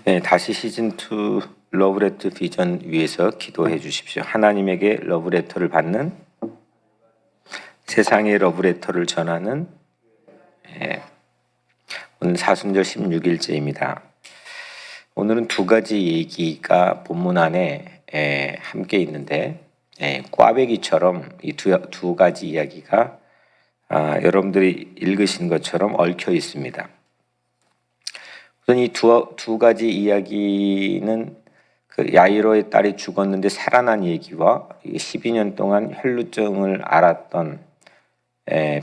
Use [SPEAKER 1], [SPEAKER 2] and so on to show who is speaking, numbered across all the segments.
[SPEAKER 1] 네, 다시 시즌2 러브레터 비전 위해서 기도해 주십시오. 하나님에게 러브레터를 받는, 세상에 러브레터를 전하는, 오늘 사순절 16일째입니다. 오늘은 두 가지 얘기가 본문 안에 함께 있는데, 꽈배기처럼 이 두 가지 이야기가 여러분들이 읽으신 것처럼 얽혀 있습니다. 우선 이 두 가지 이야기는 그 야이로의 딸이 죽었는데 살아난 얘기와 12년 동안 혈루증을 앓았던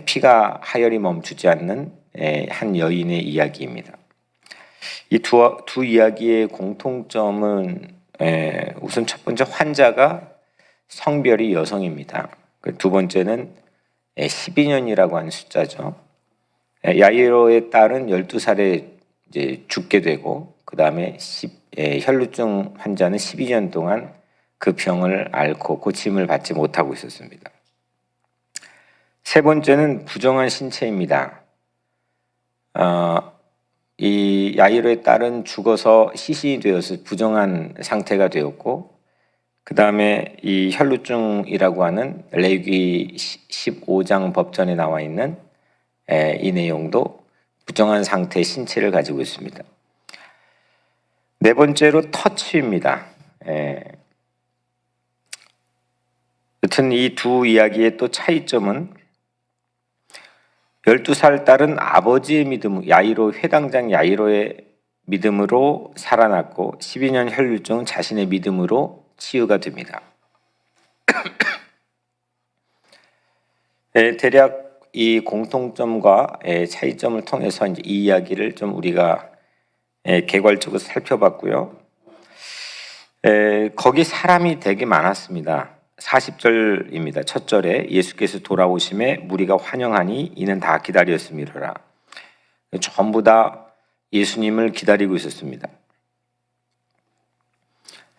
[SPEAKER 1] 피가 하열이 멈추지 않는 한 여인의 이야기입니다. 이 두 이야기의 공통점은 우선 첫 번째, 환자가 성별이 여성입니다. 두 번째는 12년이라고 하는 숫자죠. 야이로의 딸은 12살에 이제 죽게 되고, 그 다음에 혈루증 환자는 12년 동안 그 병을 앓고 고침을 받지 못하고 있었습니다. 세 번째는 부정한 신체입니다. 이 야이로의 딸은 죽어서 시신이 되어서 부정한 상태가 되었고, 그 다음에 이 혈루증이라고 하는 레위기 15장 법전에 나와 있는 이 내용도 부정한 상태의 신체를 가지고 있습니다. 네 번째로 터치입니다. 여튼 이 두 이야기의 또 차이점은 12살 딸은 아버지의 믿음, 회당장 야이로의 믿음으로 살아났고, 12년 혈루증은 자신의 믿음으로 치유가 됩니다. 대략 이 공통점과 차이점을 통해서 이제 이 이야기를 좀 우리가 개괄적으로 살펴봤고요. 거기 사람이 되게 많았습니다. 40절입니다. 첫 절에 예수께서 돌아오심에 무리가 환영하니 이는 다 기다렸음이로라. 전부 다 예수님을 기다리고 있었습니다.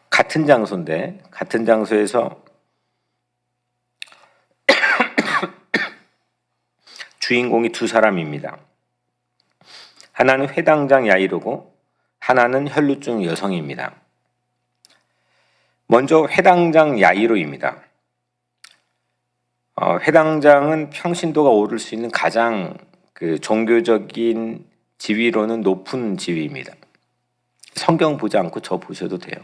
[SPEAKER 1] 같은 장소인데, 같은 장소에서 주인공이 두 사람입니다. 하나는 회당장 야이로고 하나는 혈루증 여성입니다. 먼저 회당장 야이로입니다. 회당장은 평신도가 오를 수 있는 가장 그 종교적인 지위로는 높은 지위입니다. 성경 보지 않고 저 보셔도 돼요.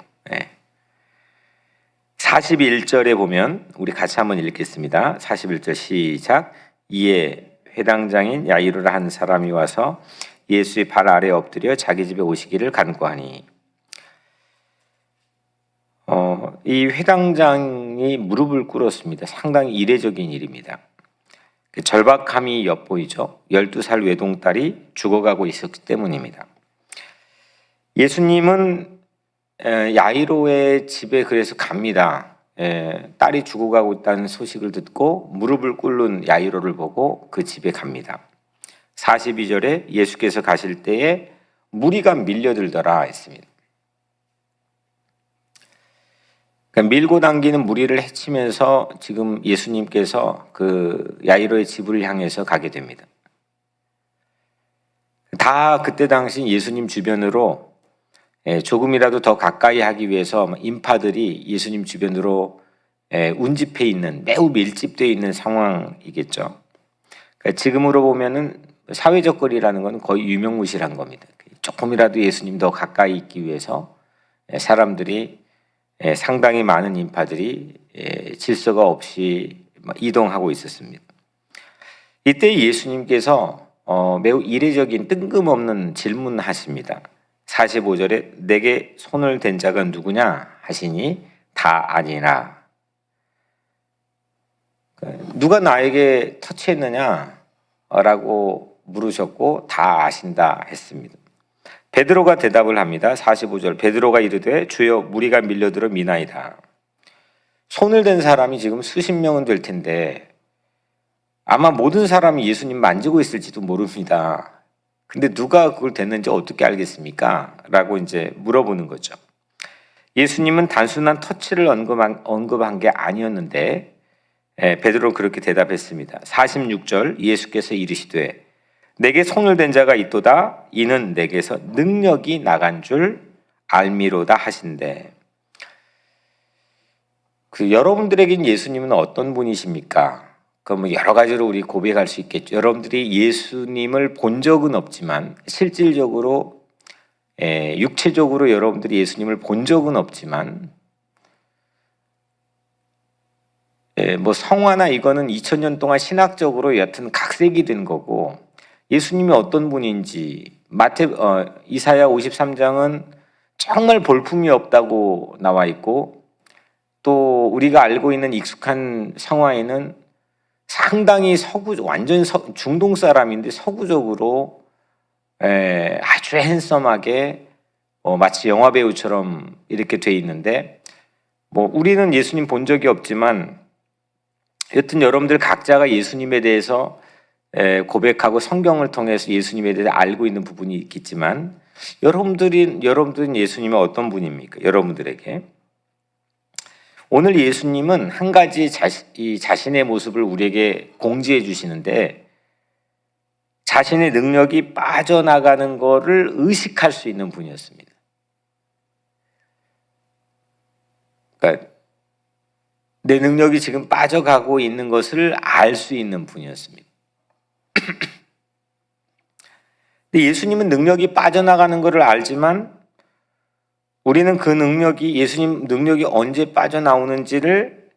[SPEAKER 1] 41절에 보면 우리 같이 한번 읽겠습니다. 41절 시작. 이에 회당장인 야이로라 한 사람이 와서 예수의 발 아래 엎드려 자기 집에 오시기를 간구하니, 이 회당장이 무릎을 꿇었습니다. 상당히 이례적인 일입니다. 절박함이 엿보이죠. 12살 외동딸이 죽어가고 있었기 때문입니다. 예수님은 야이로의 집에 그래서 갑니다. 딸이 죽어가고 있다는 소식을 듣고 무릎을 꿇는 야이로를 보고 그 집에 갑니다. 42절에 예수께서 가실 때에 무리가 밀려들더라 했습니다. 그러니까 밀고 당기는 무리를 헤치면서 지금 예수님께서 그 야이로의 집을 향해서 가게 됩니다. 다 그때 당시 예수님 주변으로 조금이라도 더 가까이 하기 위해서 인파들이 예수님 주변으로 운집해 있는, 매우 밀집되어 있는 상황이겠죠. 그러니까 지금으로 보면은 사회적 거리라는 건 거의 유명무실한 겁니다. 조금이라도 예수님 더 가까이 있기 위해서 사람들이 상당히 많은 인파들이 질서가 없이 이동하고 있었습니다. 이때 예수님께서 매우 이례적인 뜬금없는 질문하십니다. 45절에 내게 손을 댄 자가 누구냐 하시니 다 아니라. 누가 나에게 터치했느냐 라고 물으셨고 다 아신다 했습니다. 베드로가 대답을 합니다. 45절 베드로가 이르되 주여 무리가 밀려들어 미나이다. 손을 댄 사람이 지금 수십 명은 될 텐데 아마 모든 사람이 예수님 만지고 있을지도 모릅니다. 근데 누가 그걸 댔는지 어떻게 알겠습니까? 라고 이제 물어보는 거죠. 예수님은 단순한 터치를 언급한 게 아니었는데 베드로는 그렇게 대답했습니다. 46절 예수께서 이르시되 내게 손을 댄 자가 있도다. 이는 내게서 능력이 나간 줄 알미로다 하신대. 여러분들에겐 예수님은 어떤 분이십니까? 뭐 여러 가지로 우리 고백할 수 있겠죠. 여러분들이 예수님을 본 적은 없지만 실질적으로 육체적으로 여러분들이 예수님을 본 적은 없지만 뭐 성화나 이거는 2000년 동안 신학적으로 여하튼 각색이 된 거고, 예수님이 어떤 분인지 이사야 53장은 정말 볼품이 없다고 나와 있고, 또 우리가 알고 있는 익숙한 성화에는 상당히 완전 중동 사람인데 서구적으로 아주 핸섬하게 마치 영화 배우처럼 이렇게 돼 있는데, 뭐 우리는 예수님 본 적이 없지만 여튼 여러분들 각자가 예수님에 대해서 고백하고 성경을 통해서 예수님에 대해서 알고 있는 부분이 있겠지만, 여러분들은 예수님은 어떤 분입니까? 여러분들에게 오늘 예수님은 한 가지 자신의 모습을 우리에게 공지해 주시는데, 자신의 능력이 빠져나가는 것을 의식할 수 있는 분이었습니다. 그러니까 내 능력이 지금 빠져가고 있는 것을 알 수 있는 분이었습니다. 근데 예수님은 능력이 빠져나가는 것을 알지만 우리는 그 능력이, 예수님 능력이 언제 빠져나오는지를,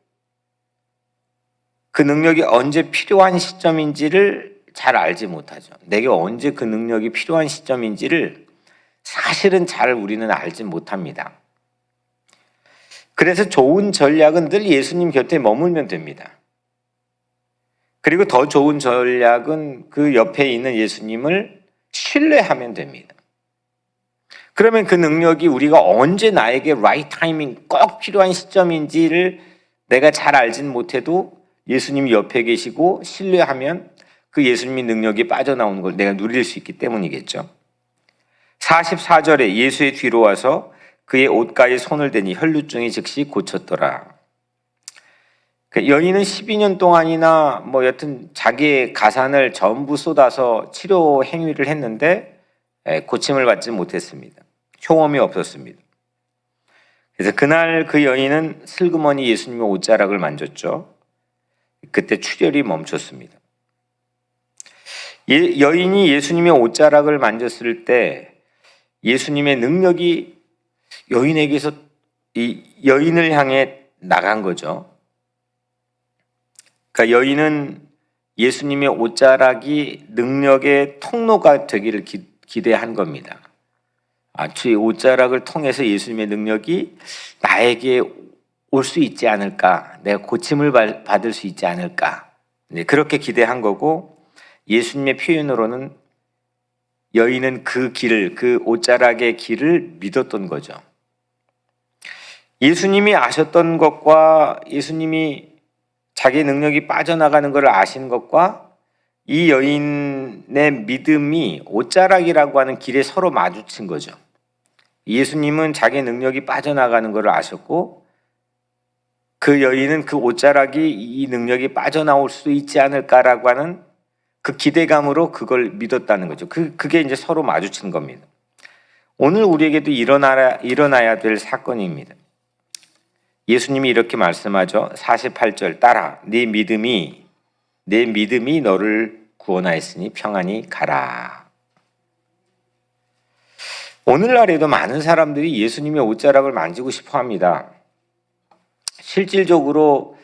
[SPEAKER 1] 그 능력이 언제 필요한 시점인지를 잘 알지 못하죠. 내게 언제 그 능력이 필요한 시점인지를 사실은 잘 우리는 알지 못합니다. 그래서 좋은 전략은 늘 예수님 곁에 머물면 됩니다. 그리고 더 좋은 전략은 그 옆에 있는 예수님을 신뢰하면 됩니다. 그러면 그 능력이 우리가 언제 나에게 right 타이밍 꼭 필요한 시점인지를 내가 잘 알진 못해도 예수님이 옆에 계시고 신뢰하면 그 예수님의 능력이 빠져나오는 걸 내가 누릴 수 있기 때문이겠죠. 44절에 예수의 뒤로 와서 그의 옷가에 손을 대니 혈루증이 즉시 고쳤더라. 여인은 12년 동안이나 뭐 여튼 자기의 가산을 전부 쏟아서 치료 행위를 했는데 고침을 받지 못했습니다. 효험이 없었습니다. 그래서 그날 그 여인은 슬그머니 예수님의 옷자락을 만졌죠. 그때 출혈이 멈췄습니다. 여인이 예수님의 옷자락을 만졌을 때 예수님의 능력이 여인에게서 이 여인을 향해 나간 거죠. 그러니까 여인은 예수님의 옷자락이 능력의 통로가 되기를 기대한 겁니다. 주의 옷자락을 통해서 예수님의 능력이 나에게 올 수 있지 않을까, 내가 고침을 받을 수 있지 않을까, 그렇게 기대한 거고, 예수님의 표현으로는 여인은 그 길을, 그 옷자락의 길을 믿었던 거죠. 예수님이 아셨던 것과 예수님이 자기의 능력이 빠져나가는 것을 아신 것과 이 여인의 믿음이 옷자락이라고 하는 길에 서로 마주친 거죠. 예수님은 자기의 능력이 빠져나가는 것을 아셨고, 그 여인은 그 옷자락이 이 능력이 빠져나올 수 있지 않을까라고 하는 그 기대감으로 그걸 믿었다는 거죠. 그게 이제 서로 마주친 겁니다. 오늘 우리에게도 일어나야 될 사건입니다. 예수님이 이렇게 말씀하죠. 48절 따라 내 믿음이 너를 구원하였으니 평안히 가라. 오늘날에도 많은 사람들이 예수님의 옷자락을 만지고 싶어 합니다. 실질적으로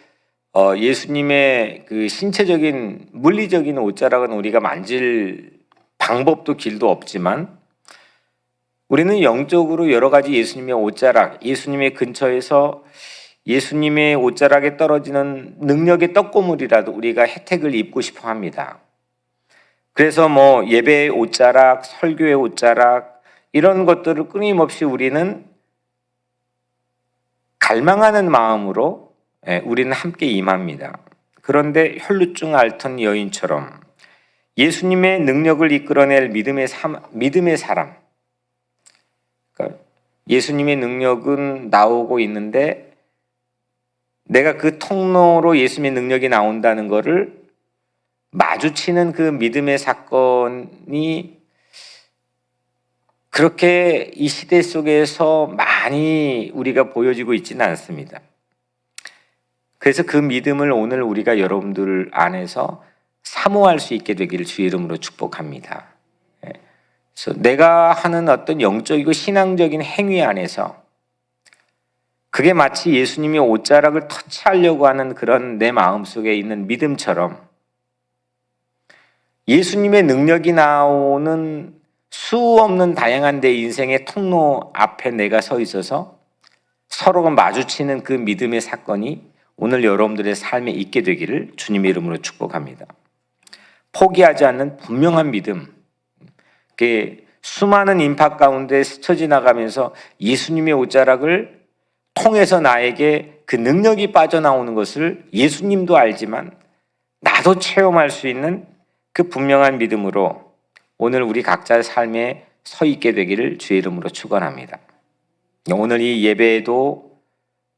[SPEAKER 1] 예수님의 그 신체적인 물리적인 옷자락은 우리가 만질 방법도 길도 없지만, 우리는 영적으로 여러 가지 예수님의 옷자락, 예수님의 근처에서 예수님의 옷자락에 떨어지는 능력의 떡고물이라도 우리가 혜택을 입고 싶어 합니다. 그래서 뭐 예배의 옷자락, 설교의 옷자락, 이런 것들을 끊임없이 우리는 갈망하는 마음으로 우리는 함께 임합니다. 그런데 혈루증 앓던 여인처럼 예수님의 능력을 이끌어낼 믿음의 사람, 그러니까 예수님의 능력은 나오고 있는데 내가 그 통로로 예수님의 능력이 나온다는 것을 마주치는 그 믿음의 사건이 그렇게 이 시대 속에서 많이 우리가 보여지고 있지는 않습니다. 그래서 그 믿음을 오늘 우리가 여러분들 안에서 사모할 수 있게 되기를 주의 이름으로 축복합니다. 그래서 내가 하는 어떤 영적이고 신앙적인 행위 안에서 그게 마치 예수님이 옷자락을 터치하려고 하는 그런 내 마음속에 있는 믿음처럼 예수님의 능력이 나오는 수 없는 다양한 내 인생의 통로 앞에 내가 서 있어서 서로가 마주치는 그 믿음의 사건이 오늘 여러분들의 삶에 있게 되기를 주님의 이름으로 축복합니다. 포기하지 않는 분명한 믿음, 수많은 인파 가운데 스쳐 지나가면서 예수님의 옷자락을 통해서 나에게 그 능력이 빠져나오는 것을 예수님도 알지만 나도 체험할 수 있는 그 분명한 믿음으로 오늘 우리 각자의 삶에 서 있게 되기를 주의 이름으로 축원합니다. 오늘 이 예배에도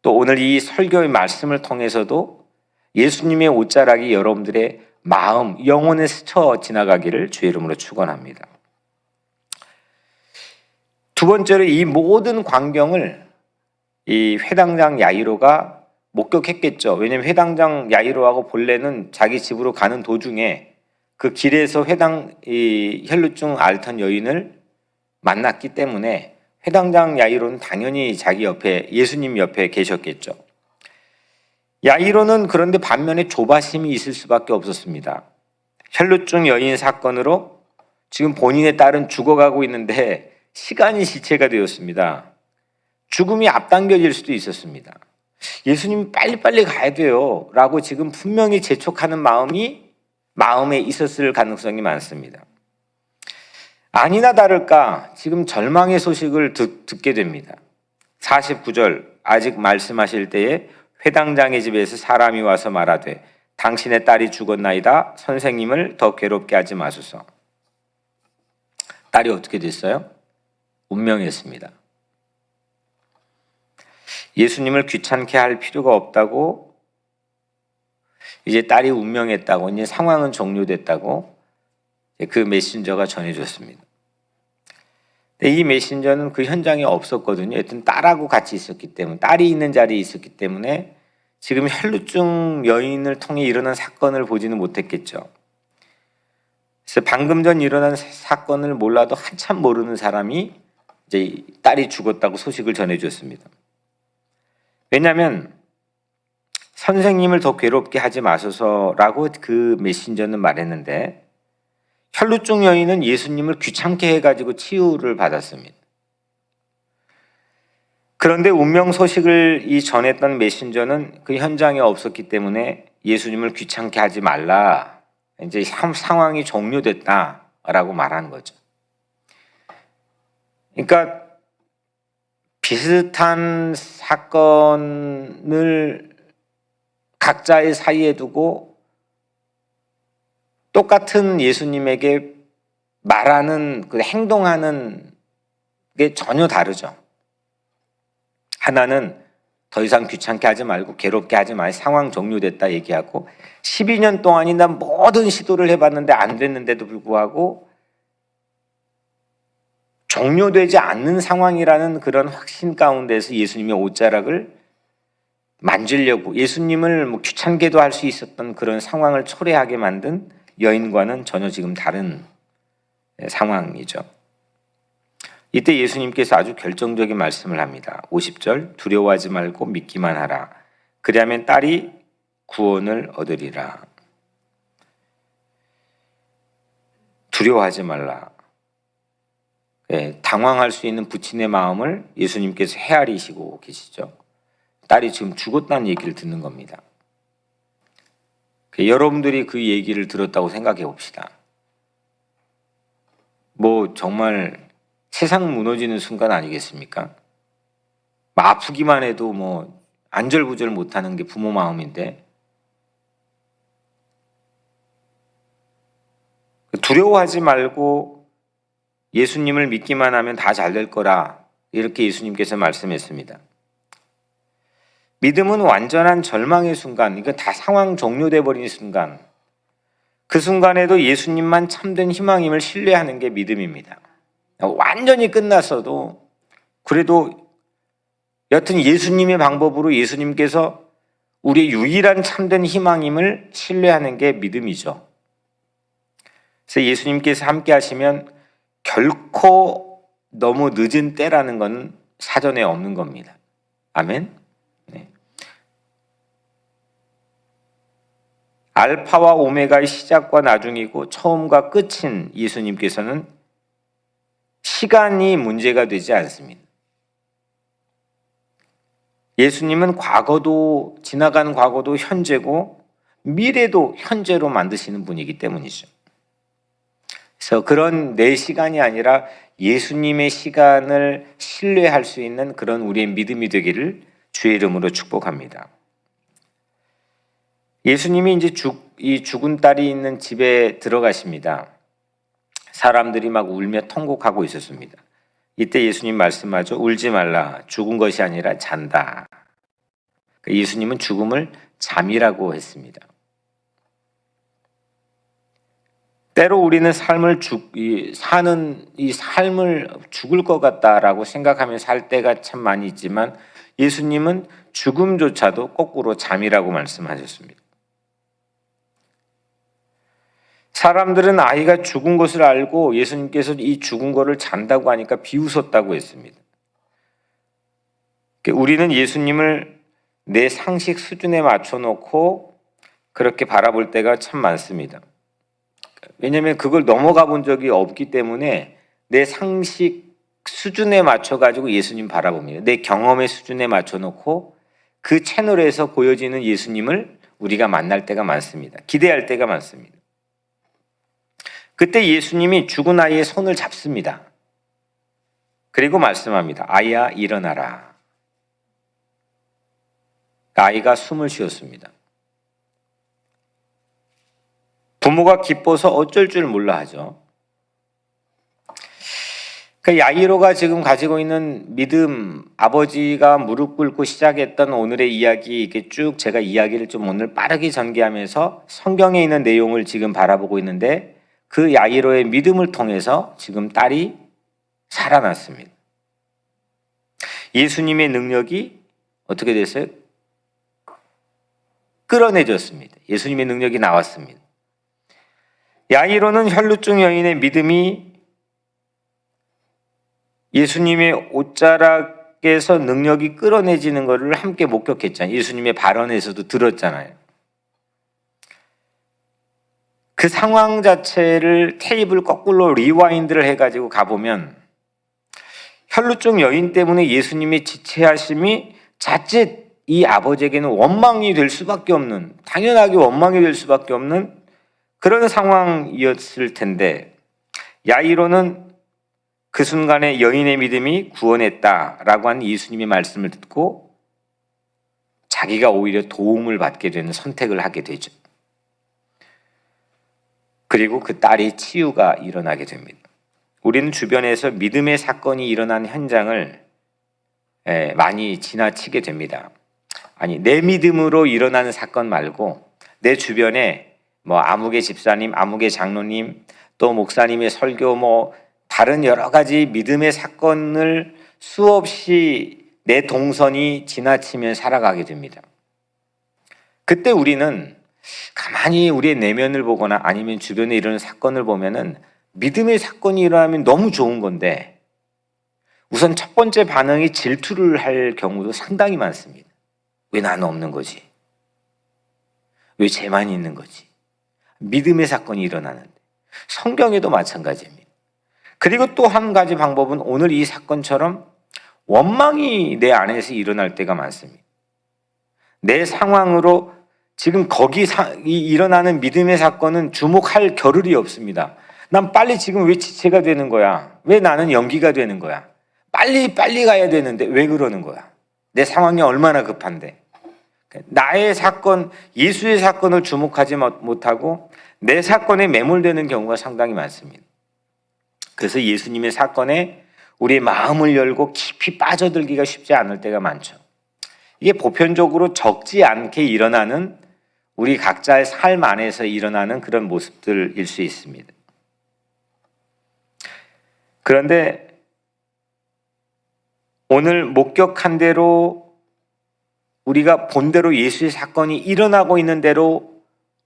[SPEAKER 1] 또 오늘 이 설교의 말씀을 통해서도 예수님의 옷자락이 여러분들의 마음, 영혼에 스쳐 지나가기를 주의 이름으로 축원합니다. 두 번째로 이 모든 광경을 이 회당장 야이로가 목격했겠죠. 왜냐하면 회당장 야이로하고 본래는 자기 집으로 가는 도중에 그 길에서 이 혈루증 앓던 여인을 만났기 때문에 회당장 야이로는 당연히 자기 옆에 예수님 옆에 계셨겠죠. 야이로는 그런데 반면에 조바심이 있을 수밖에 없었습니다. 혈루증 여인 사건으로 지금 본인의 딸은 죽어가고 있는데 시간이 지체가 되었습니다. 죽음이 앞당겨질 수도 있었습니다. 예수님 빨리빨리 가야 돼요 라고 지금 분명히 재촉하는 마음에 있었을 가능성이 많습니다. 아니나 다를까 지금 절망의 소식을 듣게 됩니다. 49절 아직 말씀하실 때에 회당장의 집에서 사람이 와서 말하되 당신의 딸이 죽었나이다. 선생님을 더 괴롭게 하지 마소서. 딸이 어떻게 됐어요? 운명했습니다. 예수님을 귀찮게 할 필요가 없다고, 이제 딸이 운명했다고, 이제 상황은 종료됐다고 그 메신저가 전해줬습니다. 이 메신저는 그 현장에 없었거든요. 하여튼 딸하고 같이 있었기 때문에, 딸이 있는 자리에 있었기 때문에 지금 혈루증 여인을 통해 일어난 사건을 보지는 못했겠죠. 그래서 방금 전 일어난 사건을 몰라도 한참 모르는 사람이 이제 딸이 죽었다고 소식을 전해줬습니다. 왜냐하면 선생님을 더 괴롭게 하지 마소서라고 그 메신저는 말했는데 혈루증 여인은 예수님을 귀찮게 해가지고 치유를 받았습니다. 그런데 운명 소식을 전했던 메신저는 그 현장에 없었기 때문에 예수님을 귀찮게 하지 말라. 이제 상황이 종료됐다라고 말한 거죠. 그러니까 비슷한 사건을 각자의 사이에 두고 똑같은 예수님에게 말하는 그 행동하는 게 전혀 다르죠. 하나는 더 이상 귀찮게 하지 말고 괴롭게 하지 마. 상황 종료됐다 얘기하고 12년 동안이 난 모든 시도를 해봤는데 안 됐는데도 불구하고 종료되지 않는 상황이라는 그런 확신 가운데서 예수님의 옷자락을 만지려고 예수님을 귀찮게도 할 수 있었던 그런 상황을 초래하게 만든 여인과는 전혀 지금 다른 상황이죠. 이때 예수님께서 아주 결정적인 말씀을 합니다. 50절 두려워하지 말고 믿기만 하라. 그리하면 딸이 구원을 얻으리라. 두려워하지 말라. 당황할 수 있는 부친의 마음을 예수님께서 헤아리시고 계시죠. 딸이 지금 죽었다는 얘기를 듣는 겁니다. 여러분들이 그 얘기를 들었다고 생각해 봅시다. 정말 세상 무너지는 순간 아니겠습니까? 아프기만 해도 안절부절 못하는 게 부모 마음인데 두려워하지 말고 예수님을 믿기만 하면 다 잘 될 거라 이렇게 예수님께서 말씀했습니다. 믿음은 완전한 절망의 순간, 이거 다 상황 종료돼 버린 순간, 그 순간에도 예수님만 참된 희망임을 신뢰하는 게 믿음입니다. 완전히 끝났어도 그래도 여튼 예수님의 방법으로 예수님께서 우리의 유일한 참된 희망임을 신뢰하는 게 믿음이죠. 그래서 예수님께서 함께 하시면 결코 너무 늦은 때라는 건 사전에 없는 겁니다. 아멘. 네. 알파와 오메가의 시작과 나중이고 처음과 끝인 예수님께서는 시간이 문제가 되지 않습니다. 예수님은 과거도, 지나간 과거도 현재고 미래도 현재로 만드시는 분이기 때문이죠. 그래서 그런 내 시간이 아니라 예수님의 시간을 신뢰할 수 있는 그런 우리의 믿음이 되기를 주의 이름으로 축복합니다. 예수님이 이제 죽은 딸이 있는 집에 들어가십니다. 사람들이 막 울며 통곡하고 있었습니다. 이때 예수님 말씀하죠. 울지 말라. 죽은 것이 아니라 잔다. 예수님은 죽음을 잠이라고 했습니다. 때로 우리는 사는 이 삶을 죽을 것 같다라고 생각하며 살 때가 참 많이 있지만 예수님은 죽음조차도 거꾸로 잠이라고 말씀하셨습니다. 사람들은 아이가 죽은 것을 알고 예수님께서 이 죽은 것을 잔다고 하니까 비웃었다고 했습니다. 우리는 예수님을 내 상식 수준에 맞춰놓고 그렇게 바라볼 때가 참 많습니다. 왜냐하면 그걸 넘어가 본 적이 없기 때문에 내 상식 수준에 맞춰가지고 예수님 바라봅니다. 내 경험의 수준에 맞춰놓고 그 채널에서 보여지는 예수님을 우리가 만날 때가 많습니다. 기대할 때가 많습니다. 그때 예수님이 죽은 아이의 손을 잡습니다. 그리고 말씀합니다. 아이야 일어나라. 아이가 숨을 쉬었습니다. 부모가 기뻐서 어쩔 줄 몰라 하죠. 그 야이로가 지금 가지고 있는 믿음, 아버지가 무릎 꿇고 시작했던 오늘의 이야기, 이렇게 쭉 제가 이야기를 좀 오늘 빠르게 전개하면서 성경에 있는 내용을 지금 바라보고 있는데 그 야이로의 믿음을 통해서 지금 딸이 살아났습니다. 예수님의 능력이 어떻게 됐어요? 끌어내졌습니다. 예수님의 능력이 나왔습니다. 야이로는 혈루증 여인의 믿음이 예수님의 옷자락에서 능력이 끌어내지는 것을 함께 목격했잖아요. 예수님의 발언에서도 들었잖아요. 그 상황 자체를 테이블 거꾸로 리와인드를 해가지고 가보면 혈루증 여인 때문에 예수님의 지체하심이 자칫 이 아버지에게는 원망이 될 수밖에 없는, 당연하게 원망이 될 수밖에 없는 그런 상황이었을 텐데 야이로는 그 순간에 여인의 믿음이 구원했다라고 하는 예수님의 말씀을 듣고 자기가 오히려 도움을 받게 되는 선택을 하게 되죠. 그리고 그 딸의 치유가 일어나게 됩니다. 우리는 주변에서 믿음의 사건이 일어난 현장을 많이 지나치게 됩니다. 아니, 내 믿음으로 일어나는 사건 말고 내 주변에 뭐 아무개 집사님, 아무개 장로님, 또 목사님의 설교, 다른 여러 가지 믿음의 사건을 수없이 내 동선이 지나치면 살아가게 됩니다. 그때 우리는 가만히 우리의 내면을 보거나 아니면 주변에 이런 사건을 보면은 믿음의 사건이 일어나면 너무 좋은 건데 우선 첫 번째 반응이 질투를 할 경우도 상당히 많습니다. 왜 나는 없는 거지? 왜 쟤만 있는 거지? 믿음의 사건이 일어나는데 성경에도 마찬가지입니다. 그리고 또 한 가지 방법은 오늘 이 사건처럼 원망이 내 안에서 일어날 때가 많습니다. 내 상황으로 지금 거기 일어나는 믿음의 사건은 주목할 겨를이 없습니다. 난 빨리 지금 왜 지체가 되는 거야? 왜 나는 연기가 되는 거야? 빨리 가야 되는데 왜 그러는 거야? 내 상황이 얼마나 급한데? 나의 사건, 예수의 사건을 주목하지 못하고 내 사건에 매몰되는 경우가 상당히 많습니다. 그래서 예수님의 사건에 우리의 마음을 열고 깊이 빠져들기가 쉽지 않을 때가 많죠. 이게 보편적으로 적지 않게 일어나는 우리 각자의 삶 안에서 일어나는 그런 모습들일 수 있습니다. 그런데 오늘 목격한 대로 우리가 본 대로 예수의 사건이 일어나고 있는 대로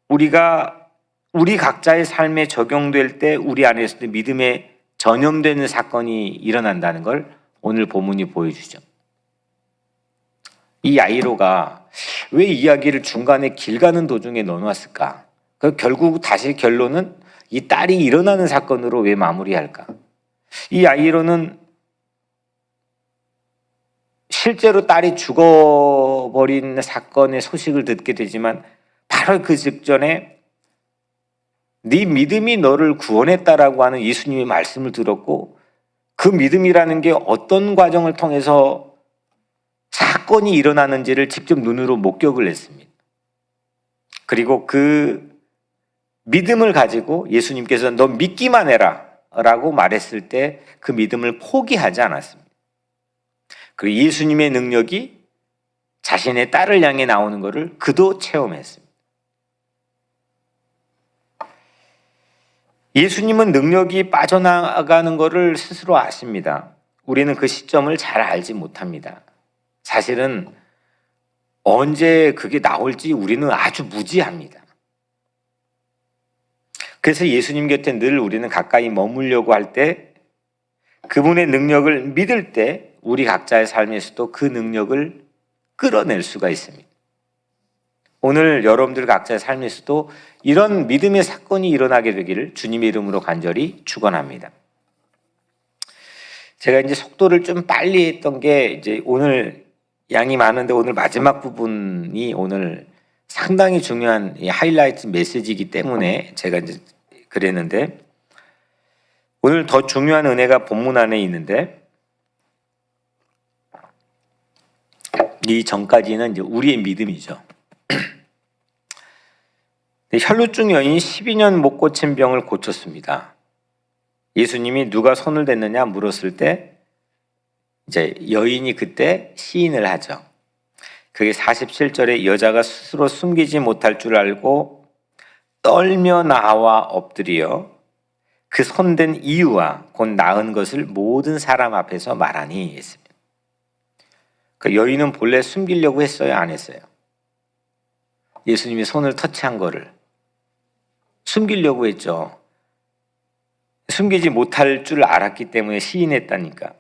[SPEAKER 1] 우리가 우리 각자의 삶에 적용될 때 우리 안에서도 믿음에 전염되는 사건이 일어난다는 걸 오늘 본문이 보여주죠. 이 야이로가 왜 이야기를 중간에 길 가는 도중에 넣어놨을까? 결국 다시 결론은 이 딸이 일어나는 사건으로 왜 마무리할까? 이 야이로는 실제로 딸이 죽어버린 사건의 소식을 듣게 되지만 바로 그 직전에 네 믿음이 너를 구원했다라고 하는 예수님의 말씀을 들었고, 그 믿음이라는 게 어떤 과정을 통해서 사건이 일어나는지를 직접 눈으로 목격을 했습니다. 그리고 그 믿음을 가지고 예수님께서 너 믿기만 해라 라고 말했을 때 그 믿음을 포기하지 않았습니다. 그리고 예수님의 능력이 자신의 딸을 향해 나오는 것을 그도 체험했습니다. 예수님은 능력이 빠져나가는 것을 스스로 아십니다. 우리는 그 시점을 잘 알지 못합니다. 사실은 언제 그게 나올지 우리는 아주 무지합니다. 그래서 예수님 곁에 늘 우리는 가까이 머물려고 할 때, 그분의 능력을 믿을 때 우리 각자의 삶에서도 그 능력을 끌어낼 수가 있습니다. 오늘 여러분들 각자의 삶에서도 이런 믿음의 사건이 일어나게 되기를 주님의 이름으로 간절히 축원합니다. 제가 이제 속도를 좀 빨리 했던 게 이제 오늘 양이 많은데 오늘 마지막 부분이 오늘 상당히 중요한 하이라이트 메시지이기 때문에 제가 이제 그랬는데, 오늘 더 중요한 은혜가 본문 안에 있는데, 이 전까지는 이제 우리의 믿음이죠. 혈루증 여인이 12년 못 고친 병을 고쳤습니다. 예수님이 누가 손을 댔느냐 물었을 때 이제 여인이 그때 시인을 하죠. 그게 47절에 여자가 스스로 숨기지 못할 줄 알고 떨며 나와 엎드려 그 손댄 이유와 곧 나은 것을 모든 사람 앞에서 말하니 했습니다. 그 여인은 본래 숨기려고 했어요, 안 했어요? 예수님이 손을 터치한 거를 숨기려고 했죠. 숨기지 못할 줄 알았기 때문에 시인했다니까.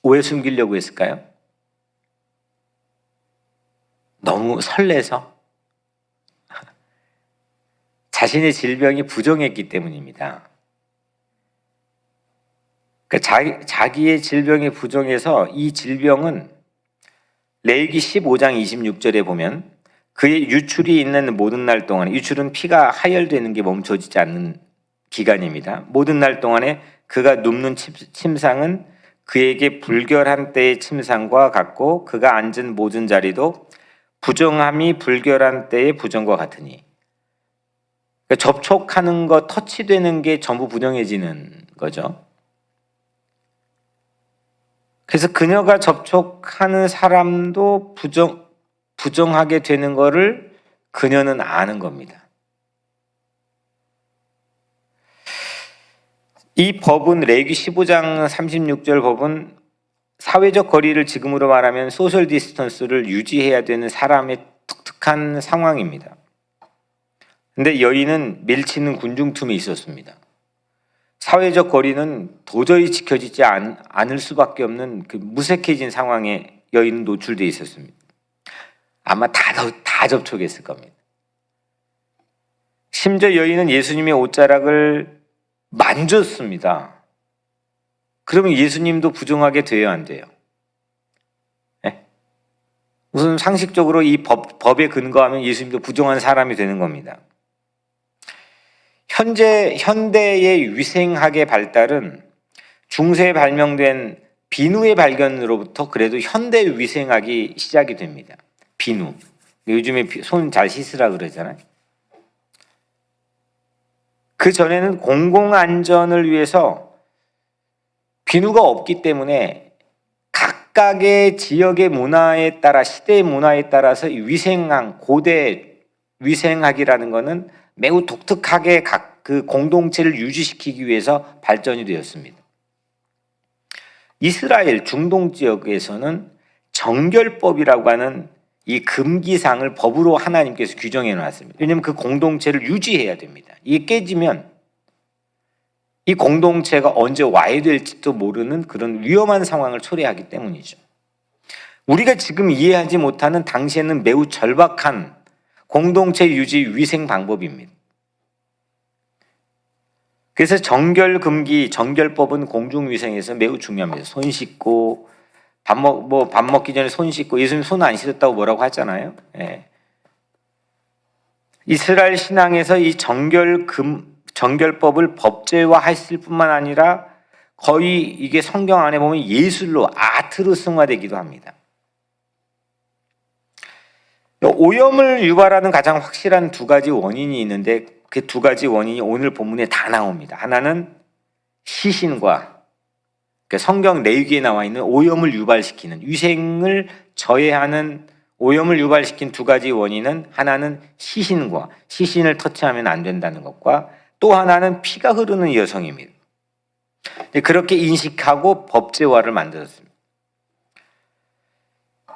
[SPEAKER 1] 왜 숨기려고 했을까요? 너무 설레서 자신의 질병이 부정했기 때문입니다. 그러니까 자기의 질병이 부정해서, 이 질병은 레위기 15장 26절에 보면 그의 유출이 있는 모든 날 동안, 유출은 피가 하혈되는 게 멈춰지지 않는 기간입니다. 모든 날 동안에 그가 눕는 침상은 그에게 불결한 때의 침상과 같고 그가 앉은 모든 자리도 부정함이 불결한 때의 부정과 같으니, 그러니까 접촉하는 것, 터치되는 게 전부 부정해지는 거죠. 그래서 그녀가 접촉하는 사람도 부정하게 되는 것을 그녀는 아는 겁니다. 이 법은 레위기 15장 36절 법은 사회적 거리를 지금으로 말하면 소셜 디스턴스를 유지해야 되는 사람의 독특한 상황입니다. 근데 여인은 밀치는 군중틈이 있었습니다. 사회적 거리는 도저히 지켜지지 않을 수밖에 없는 그 무색해진 상황에 여인은 노출되어 있었습니다. 아마 다 접촉했을 겁니다. 심지어 여인은 예수님의 옷자락을 만졌습니다. 그러면 예수님도 부정하게 돼야 안 돼요? 네? 우선 상식적으로 이 법에 근거하면 예수님도 부정한 사람이 되는 겁니다. 현대의 위생학의 발달은 중세에 발명된 비누의 발견으로부터 그래도 현대 위생학이 시작이 됩니다. 비누. 요즘에 손 잘 씻으라 그러잖아요. 그 전에는 공공안전을 위해서 비누가 없기 때문에 각각의 지역의 문화에 따라, 시대의 문화에 따라서 고대 위생학이라는 것은 매우 독특하게 각 그 공동체를 유지시키기 위해서 발전이 되었습니다. 이스라엘 중동 지역에서는 정결법이라고 하는 이 금기상을 법으로 하나님께서 규정해 놨습니다. 왜냐하면 그 공동체를 유지해야 됩니다. 이게 깨지면 이 공동체가 언제 와야 될지도 모르는 그런 위험한 상황을 초래하기 때문이죠. 우리가 지금 이해하지 못하는 당시에는 매우 절박한 공동체 유지 위생 방법입니다. 그래서 정결금기, 정결법은 공중위생에서 매우 중요합니다. 손 씻고 밥 먹기 전에 손 씻고, 예수님 손 안 씻었다고 뭐라고 하잖아요. 예. 이스라엘 신앙에서 이 정결법을 법제화했을 뿐만 아니라 거의 이게 성경 안에 보면 예술로 아트로 승화되기도 합니다. 오염을 유발하는 가장 확실한 두 가지 원인이 있는데 그 두 가지 원인이 오늘 본문에 다 나옵니다. 하나는 시신과 성경 내위기에 나와 있는 오염을 유발시키는, 위생을 저해하는 오염을 유발시킨 두 가지 원인은, 하나는 시신과, 시신을 터치하면 안 된다는 것과, 또 하나는 피가 흐르는 여성입니다. 그렇게 인식하고 법제화를 만들었습니다.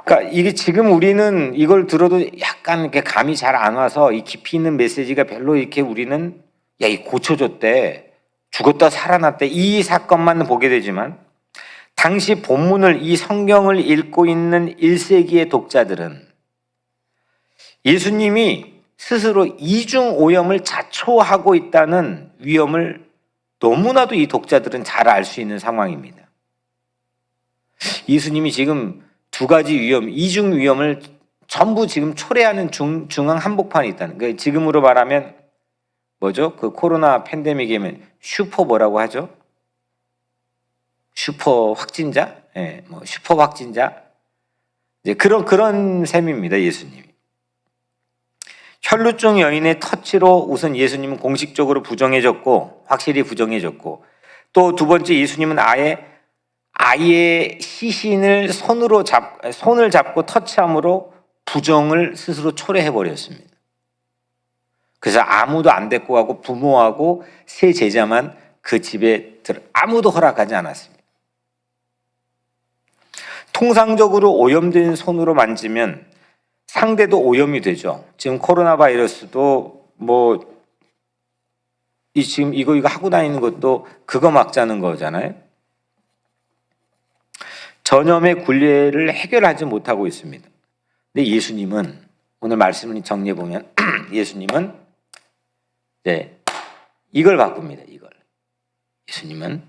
[SPEAKER 1] 그러니까 이게 지금 우리는 이걸 들어도 약간 이렇게 감이 잘 안 와서 이 깊이 있는 메시지가 별로 이렇게 우리는 이 고쳐줬대, 죽었다 살아났대, 이 사건만 보게 되지만 당시 본문을, 이 성경을 읽고 있는 1세기의 독자들은 예수님이 스스로 이중 오염을 자초하고 있다는 위험을 너무나도 이 독자들은 잘 알 수 있는 상황입니다. 예수님이 지금 두 가지 위험, 이중 위험을 전부 지금 초래하는 중앙 한복판에 있다는 거예요. 지금으로 말하면 뭐죠? 그 코로나 팬데믹이면 슈퍼 뭐라고 하죠? 슈퍼 확진자? 예, 뭐 슈퍼 확진자? 이제 그런 셈입니다, 예수님이. 혈루증 여인의 터치로 우선 예수님은 공식적으로 부정해졌고, 확실히 부정해졌고, 또 두 번째 예수님은 아이의 시신을 손을 잡고 터치함으로 부정을 스스로 초래해버렸습니다. 그래서 아무도 안 데리고 가고 부모하고 세 제자만 그 집에 아무도 허락하지 않았습니다. 통상적으로 오염된 손으로 만지면 상대도 오염이 되죠. 지금 코로나 바이러스도 지금 이거 하고 다니는 것도 그거 막자는 거잖아요. 전염의 굴레를 해결하지 못하고 있습니다. 근데 예수님은, 오늘 말씀을 정리해 보면 예수님은 이걸 바꿉니다. 예수님은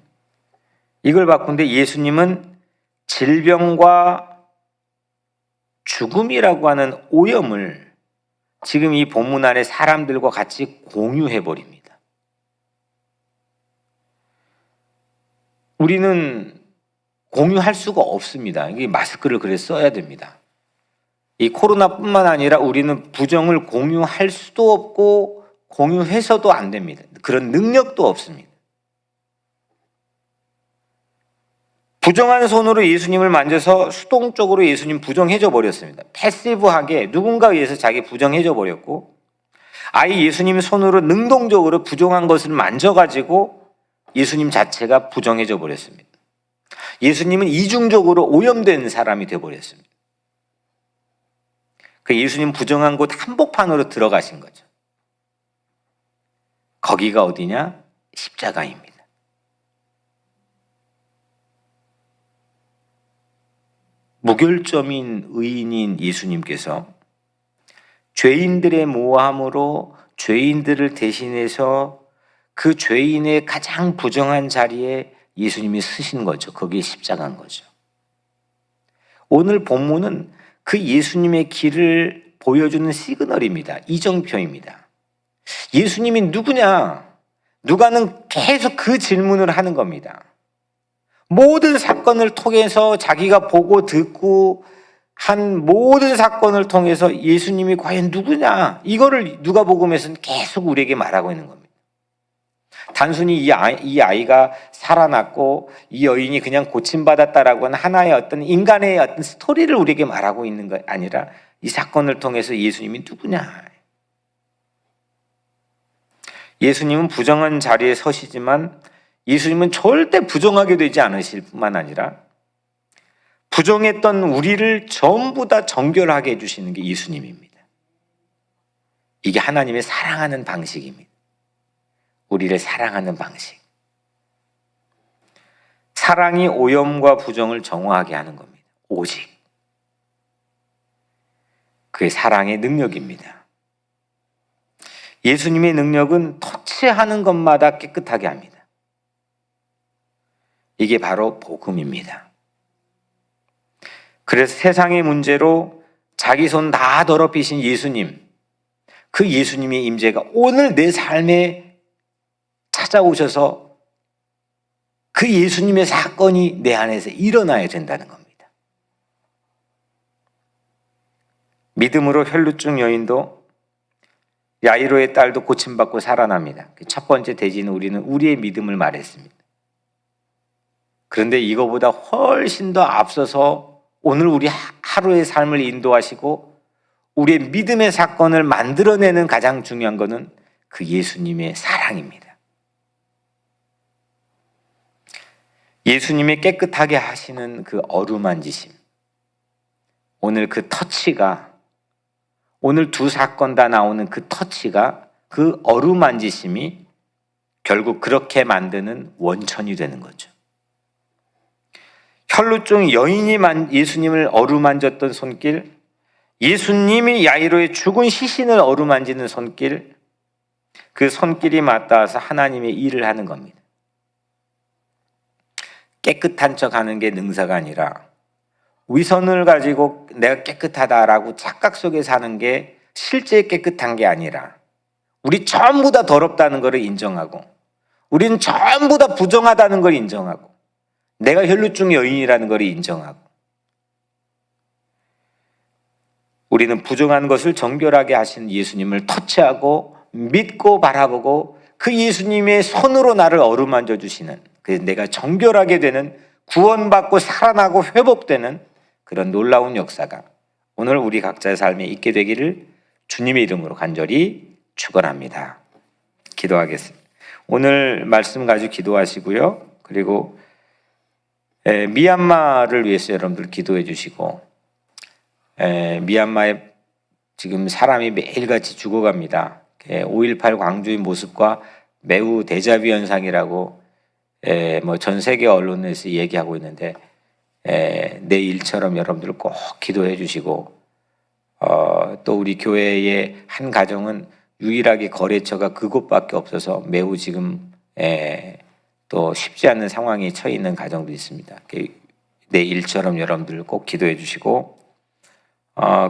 [SPEAKER 1] 이걸 바꾼데, 예수님은 질병과 죽음이라고 하는 오염을 지금 이 본문 안에 사람들과 같이 공유해 버립니다. 우리는 공유할 수가 없습니다. 이게 마스크를 그래 써야 됩니다. 이 코로나뿐만 아니라 우리는 부정을 공유할 수도 없고 공유해서도 안 됩니다. 그런 능력도 없습니다. 부정한 손으로 예수님을 만져서 수동적으로 예수님 부정해져 버렸습니다. 패시브하게 누군가에 의해서 자기 부정해져 버렸고, 아예 예수님 손으로 능동적으로 부정한 것을 만져가지고 예수님 자체가 부정해져 버렸습니다. 예수님은 이중적으로 오염된 사람이 되어버렸습니다. 그 예수님 부정한 곳 한복판으로 들어가신 거죠. 거기가 어디냐? 십자가입니다. 무결점인 의인인 예수님께서 죄인들의 모함으로 죄인들을 대신해서 그 죄인의 가장 부정한 자리에 예수님이 서신 거죠. 거기에 십자가인 거죠. 오늘 본문은 그 예수님의 길을 보여주는 시그널입니다. 이정표입니다. 예수님이 누구냐? 누가는 계속 그 질문을 하는 겁니다. 모든 사건을 통해서 자기가 보고 듣고 한 모든 사건을 통해서 예수님이 과연 누구냐? 이거를 누가복음에서는 계속 우리에게 말하고 있는 겁니다. 단순히 이 아이가 살아났고 이 여인이 그냥 고침받았다라고 하는 하나의 어떤 인간의 어떤 스토리를 우리에게 말하고 있는 것 아니라 이 사건을 통해서 예수님이 누구냐? 예수님은 부정한 자리에 서시지만 예수님은 절대 부정하게 되지 않으실 뿐만 아니라 부정했던 우리를 전부 다 정결하게 해주시는 게 예수님입니다. 이게 하나님의 사랑하는 방식입니다. 우리를 사랑하는 방식. 사랑이 오염과 부정을 정화하게 하는 겁니다. 오직. 그게 사랑의 능력입니다. 예수님의 능력은 터치하는 것마다 깨끗하게 합니다. 이게 바로 복음입니다. 그래서 세상의 문제로 자기 손 다 더럽히신 예수님, 그 예수님의 임재가 오늘 내 삶에 찾아오셔서 그 예수님의 사건이 내 안에서 일어나야 된다는 겁니다. 믿음으로 혈루증 여인도 야이로의 딸도 고침받고 살아납니다. 첫 번째 대지는 우리는 우리의 믿음을 말했습니다. 그런데 이거보다 훨씬 더 앞서서 오늘 우리 하루의 삶을 인도하시고 우리의 믿음의 사건을 만들어내는 가장 중요한 것은 그 예수님의 사랑입니다. 예수님의 깨끗하게 하시는 그 어루만지심, 오늘 그 터치가, 오늘 두 사건 다 나오는 그 터치가, 그 어루만지심이 결국 그렇게 만드는 원천이 되는 거죠. 혈루증 여인이 예수님을 어루만졌던 손길, 예수님이 야이로의 죽은 시신을 어루만지는 손길, 그 손길이 맞닿아서 하나님의 일을 하는 겁니다. 깨끗한 척 하는 게 능사가 아니라 위선을 가지고 내가 깨끗하다라고 착각 속에 사는 게 실제 깨끗한 게 아니라 우리 전부 다 더럽다는 것을 인정하고 우리는 전부 다 부정하다는 걸 인정하고 내가 혈루증 여인이라는 걸 인정하고 우리는 부정한 것을 정결하게 하신 예수님을 터치하고 믿고 바라보고 그 예수님의 손으로 나를 어루만져 주시는, 그래서 내가 정결하게 되는, 구원받고 살아나고 회복되는 그런 놀라운 역사가 오늘 우리 각자의 삶에 있게 되기를 주님의 이름으로 간절히 축원합니다. 기도하겠습니다. 오늘 말씀 가지고 기도하시고요. 그리고 미얀마를 위해서 여러분들 기도해 주시고, 미얀마에 지금 사람이 매일같이 죽어갑니다. 5.18 광주의 모습과 매우 데자뷰 현상이라고 뭐 전 세계 언론에서 얘기하고 있는데, 내 일처럼 여러분들 꼭 기도해 주시고, 또 우리 교회의 한 가정은 유일하게 거래처가 그곳밖에 없어서 매우 지금 또 쉽지 않은 상황에 처해 있는 가정도 있습니다. 내 일처럼 여러분들 꼭 기도해 주시고,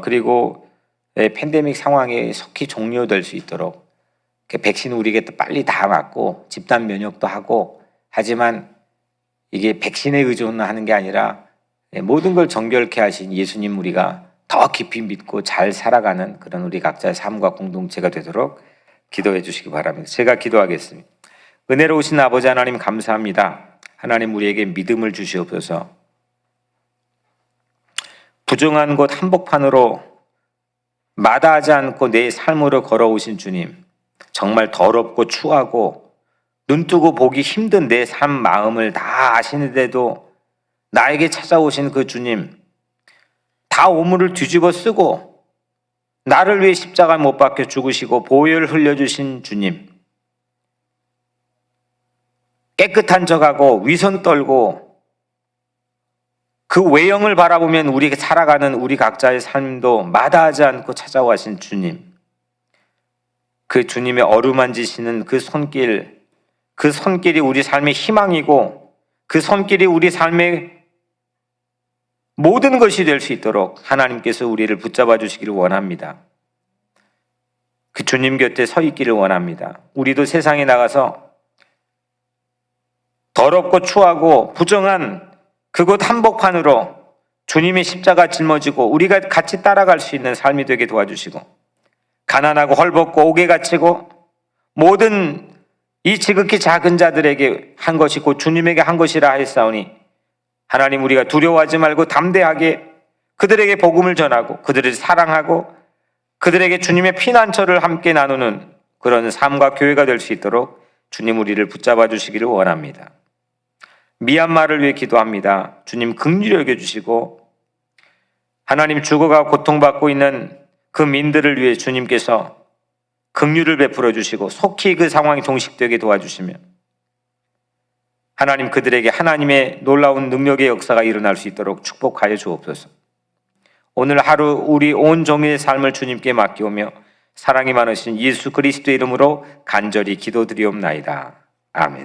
[SPEAKER 1] 그리고 팬데믹 상황이 속히 종료될 수 있도록 백신 우리에게 빨리 다 맞고 집단 면역도 하고, 하지만 이게 백신에 의존하는 게 아니라 모든 걸 정결케 하신 예수님 우리가 더 깊이 믿고 잘 살아가는 그런 우리 각자의 삶과 공동체가 되도록 기도해 주시기 바랍니다. 제가 기도하겠습니다. 은혜로우신 아버지 하나님 감사합니다. 하나님 우리에게 믿음을 주시옵소서. 부정한 곳 한복판으로 마다하지 않고 내 삶으로 걸어오신 주님, 정말 더럽고 추하고 눈뜨고 보기 힘든 내 삶 마음을 다 아시는데도 나에게 찾아오신 그 주님, 다 오물을 뒤집어 쓰고 나를 위해 십자가에 못 박혀 죽으시고 보혈 흘려주신 주님, 깨끗한 척하고 위선 떨고 그 외형을 바라보면 우리가 살아가는 우리 각자의 삶도 마다하지 않고 찾아와신 주님, 그 주님의 어루만지시는 그 손길, 그 손길이 우리 삶의 희망이고 그 손길이 우리 삶의 모든 것이 될 수 있도록 하나님께서 우리를 붙잡아 주시기를 원합니다. 그 주님 곁에 서 있기를 원합니다. 우리도 세상에 나가서 더럽고 추하고 부정한 그곳 한복판으로 주님의 십자가 짊어지고 우리가 같이 따라갈 수 있는 삶이 되게 도와주시고, 가난하고 헐벗고 옥에 갇히고 모든 이 지극히 작은 자들에게 한 것이 곧 주님에게 한 것이라 하였사오니, 하나님 우리가 두려워하지 말고 담대하게 그들에게 복음을 전하고 그들을 사랑하고 그들에게 주님의 피난처를 함께 나누는 그런 삶과 교회가 될 수 있도록 주님 우리를 붙잡아 주시기를 원합니다. 미얀마를 위해 기도합니다. 주님 긍휼히 여겨주시고 하나님 죽어가 고통받고 있는 그 민들을 위해 주님께서 긍휼을 베풀어 주시고 속히 그 상황이 종식되게 도와주시며 하나님 그들에게 하나님의 놀라운 능력의 역사가 일어날 수 있도록 축복하여 주옵소서. 오늘 하루 우리 온 종의 삶을 주님께 맡기오며 사랑이 많으신 예수 그리스도의 이름으로 간절히 기도드리옵나이다. 아멘.